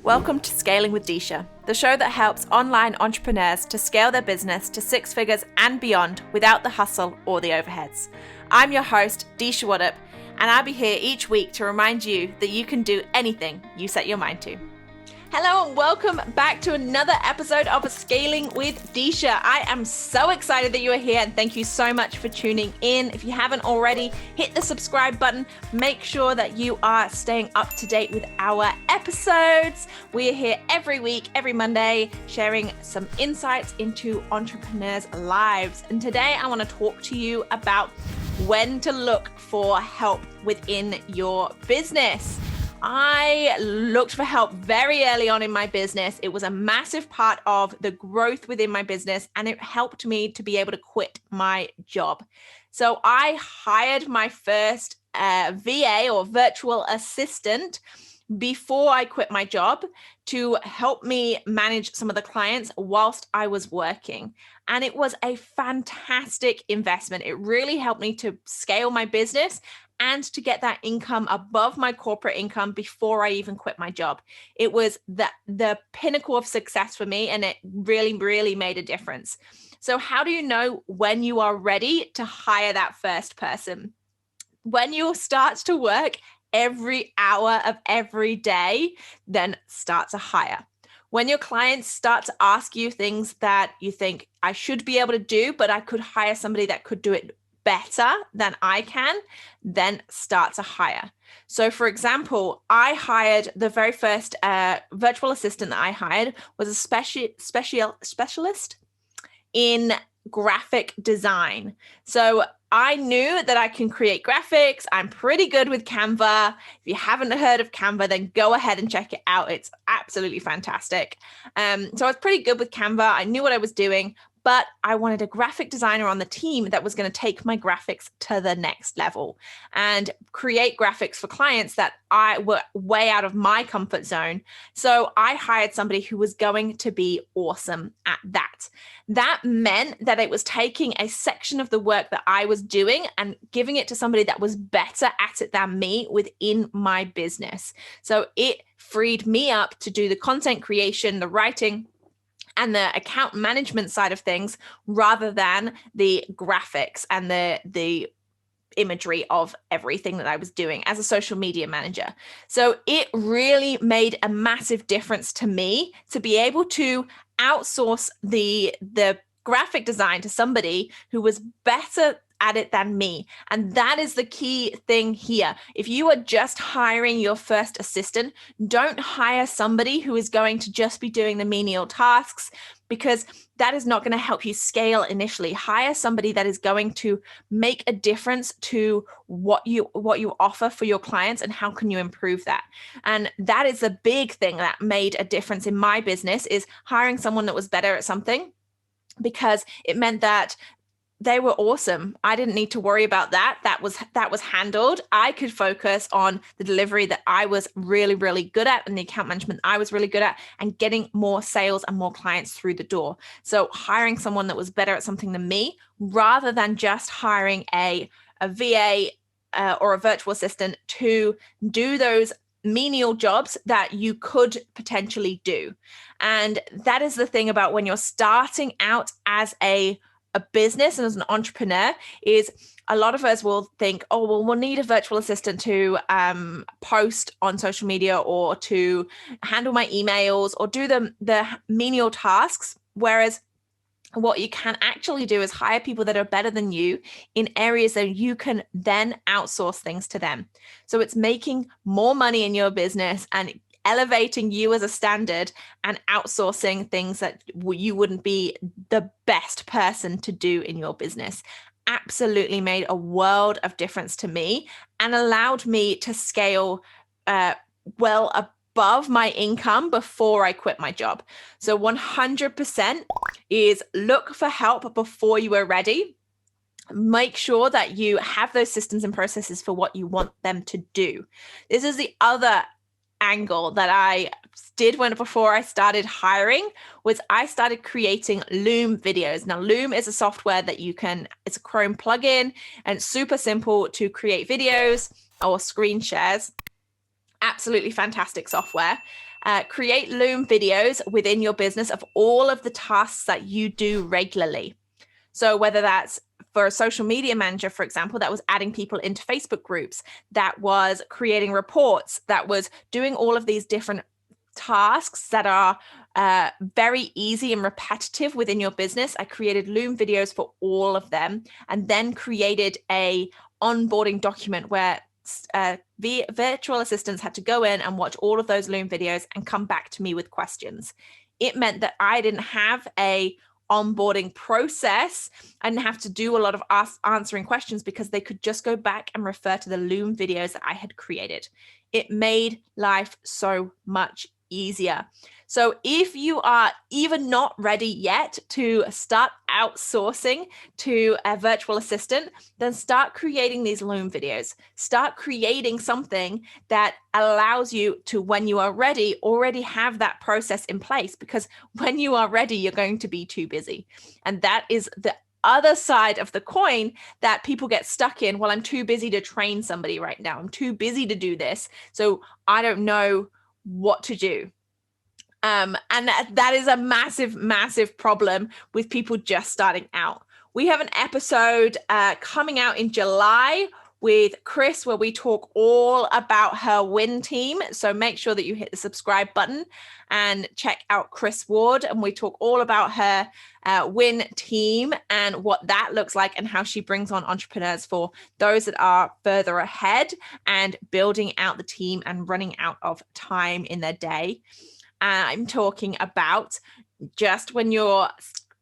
Welcome to Scaling with Disha, the show that helps online entrepreneurs to scale their business to six figures and beyond without the hustle or the overheads. I'm your host, Disha Waddup, and I'll be here each week to remind you that you can do anything you set your mind to. Hello and welcome back to another episode of Scaling with Disha. I am so excited that you are here and thank you so much for tuning in. If you haven't already, hit the subscribe button. Make sure that you are staying up to date with our episodes. We are here every week, every Monday, sharing some insights into entrepreneurs' lives. And today I want to talk to you about when to look for help within your business. I looked for help very early on in my business. It was a massive part of the growth within my business, and it helped me to be able to quit my job. So I hired my first VA or virtual assistant before I quit my job to help me manage some of the clients whilst I was working. And it was a fantastic investment. It really helped me to scale my business and to get that income above my corporate income before I even quit my job. It was the pinnacle of success for me, and it really, really made a difference. So how do you know when you are ready to hire that first person? When you start to work every hour of every day, then start to hire. When your clients start to ask you things that you think, I should be able to do, but I could hire somebody that could do it better than I can, then start to hire. So for example, I hired the very first virtual assistant that I hired was a specialist in graphic design. So I knew that I can create graphics. I'm pretty good with Canva. If you haven't heard of Canva, then go ahead and check it out. It's absolutely fantastic. So I was pretty good with Canva. I knew what I was doing, but I wanted a graphic designer on the team that was going to take my graphics to the next level and create graphics for clients that I were way out of my comfort zone. So I hired somebody who was going to be awesome at that. That meant that it was taking a section of the work that I was doing and giving it to somebody that was better at it than me within my business. So it freed me up to do the content creation, the writing, and the account management side of things rather than the graphics and the imagery of everything that I was doing as a social media manager. So it really made a massive difference to me to be able to outsource the graphic design to somebody who was better at it than me. And that is the key thing here. If you are just hiring your first assistant, don't hire somebody who is going to just be doing the menial tasks, because that is not going to help you scale initially. Hire somebody that is going to make a difference to what you offer for your clients and how can you improve that. And that is a big thing that made a difference in my business, is hiring someone that was better at something, because it meant that they were awesome. I didn't need to worry about that. That was handled. I could focus on the delivery that I was really, really good at, and the account management I was really good at, and getting more sales and more clients through the door. So hiring someone that was better at something than me, rather than just hiring a VA or a virtual assistant to do those menial jobs that you could potentially do. And that is the thing about when you're starting out as a business and as an entrepreneur, is a lot of us will think, oh, well, we'll need a virtual assistant to post on social media or to handle my emails or do the menial tasks. Whereas what you can actually do is hire people that are better than you in areas that you can then outsource things to them. So it's making more money in your business and elevating you as a standard and outsourcing things that you wouldn't be the best person to do in your business. Absolutely made a world of difference to me and allowed me to scale well above my income before I quit my job. So 100% is look for help before you are ready. Make sure that you have those systems and processes for what you want them to do. This is the other angle that I did before I started hiring, was I started creating Loom videos. Now, Loom is a software that it's a Chrome plugin, and it's super simple to create videos or screen shares. absolutely fantastic software. Create Loom videos within your business of all of the tasks that you do regularly. So whether that's for a social media manager, for example, that was adding people into Facebook groups, that was creating reports, that was doing all of these different tasks that are very easy and repetitive within your business. I created Loom videos for all of them, and then created a onboarding document where the virtual assistants had to go in and watch all of those Loom videos and come back to me with questions. It meant that I didn't have a onboarding process. I didn't have to do a lot of answering questions because they could just go back and refer to the Loom videos that I had created. It made life so much easier. So if you are even not ready yet to start outsourcing to a virtual assistant, then start creating these Loom videos. Start creating something that allows you to, when you are ready, already have that process in place, because when you are ready, you're going to be too busy. And that is the other side of the coin that people get stuck in. Well, I'm too busy to train somebody right now. I'm too busy to do this. So I don't know what to do. And that is a massive, massive problem with people just starting out. We have an episode coming out in July with Chris where we talk all about her win team. So make sure that you hit the subscribe button and check out Chris Ward. And we talk all about her win team and what that looks like and how she brings on entrepreneurs for those that are further ahead and building out the team and running out of time in their day. I'm talking about just when you're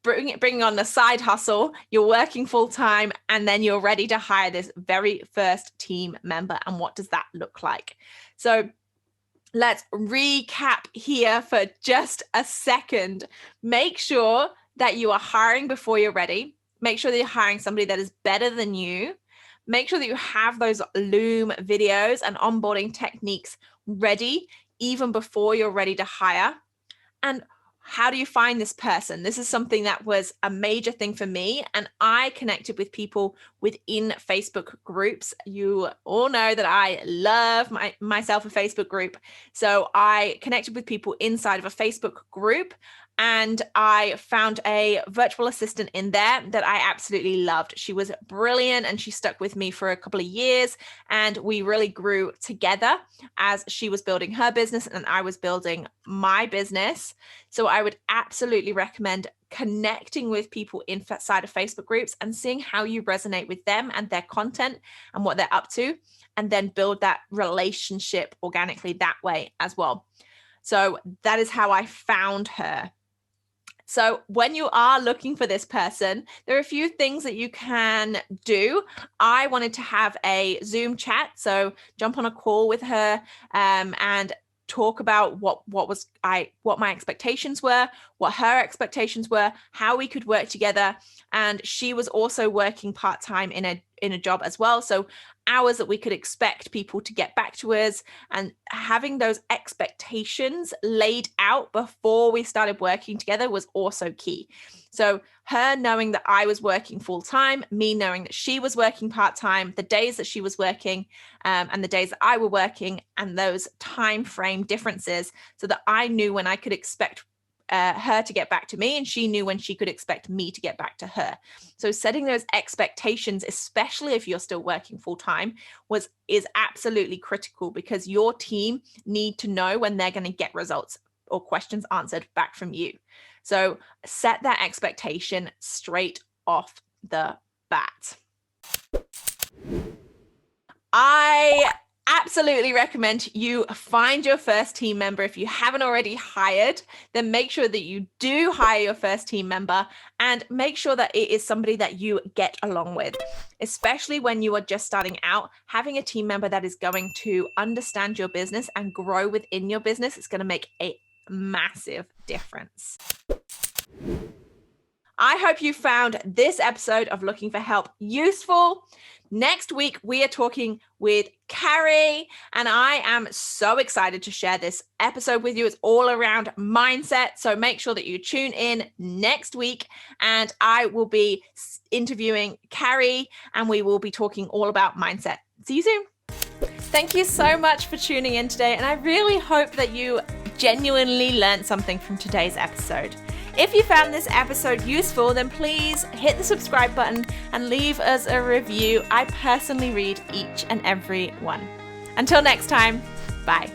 bringing on the side hustle, you're working full time, and then you're ready to hire this very first team member. And what does that look like? So let's recap here for just a second. Make sure that you are hiring before you're ready. Make sure that you're hiring somebody that is better than you. Make sure that you have those Loom videos and onboarding techniques ready even before you're ready to hire. And how do you find this person? This is something that was a major thing for me. And I connected with people within Facebook groups. You all know that I love myself a Facebook group. So I connected with people inside of a Facebook group, and I found a virtual assistant in there that I absolutely loved. She was brilliant and she stuck with me for a couple of years, and we really grew together as she was building her business and I was building my business. So I would absolutely recommend connecting with people inside of Facebook groups and seeing how you resonate with them and their content and what they're up to, and then build that relationship organically that way as well. So that is how I found her. So when you are looking for this person, there are a few things that you can do. I wanted to have a Zoom chat, so jump on a call with her and talk about what my expectations were, what her expectations were, how we could work together. And she was also working part-time in a job as well. So hours that we could expect people to get back to us, and having those expectations laid out before we started working together was also key. So her knowing that I was working full time, me knowing that she was working part time, the days that she was working and the days that I were working, and those time frame differences, so that I knew when I could expect her to get back to me, and she knew when she could expect me to get back to her. So setting those expectations, especially if you're still working full time, is absolutely critical, because your team need to know when they're going to get results or questions answered back from you. So set that expectation straight off the bat. I absolutely recommend you find your first team member. If you haven't already hired, then make sure that you do hire your first team member, and make sure that it is somebody that you get along with. Especially when you are just starting out, having a team member that is going to understand your business and grow within your business is going to make a massive difference. I hope you found this episode of Looking for Help useful. Next week, we are talking with Carrie, and I am so excited to share this episode with you. It's all around mindset. So make sure that you tune in next week, and I will be interviewing Carrie, and we will be talking all about mindset. See you soon. Thank you so much for tuning in today, and I really hope that you genuinely learned something from today's episode. If you found this episode useful, then please hit the subscribe button and leave us a review. I personally read each and every one. Until next time, bye.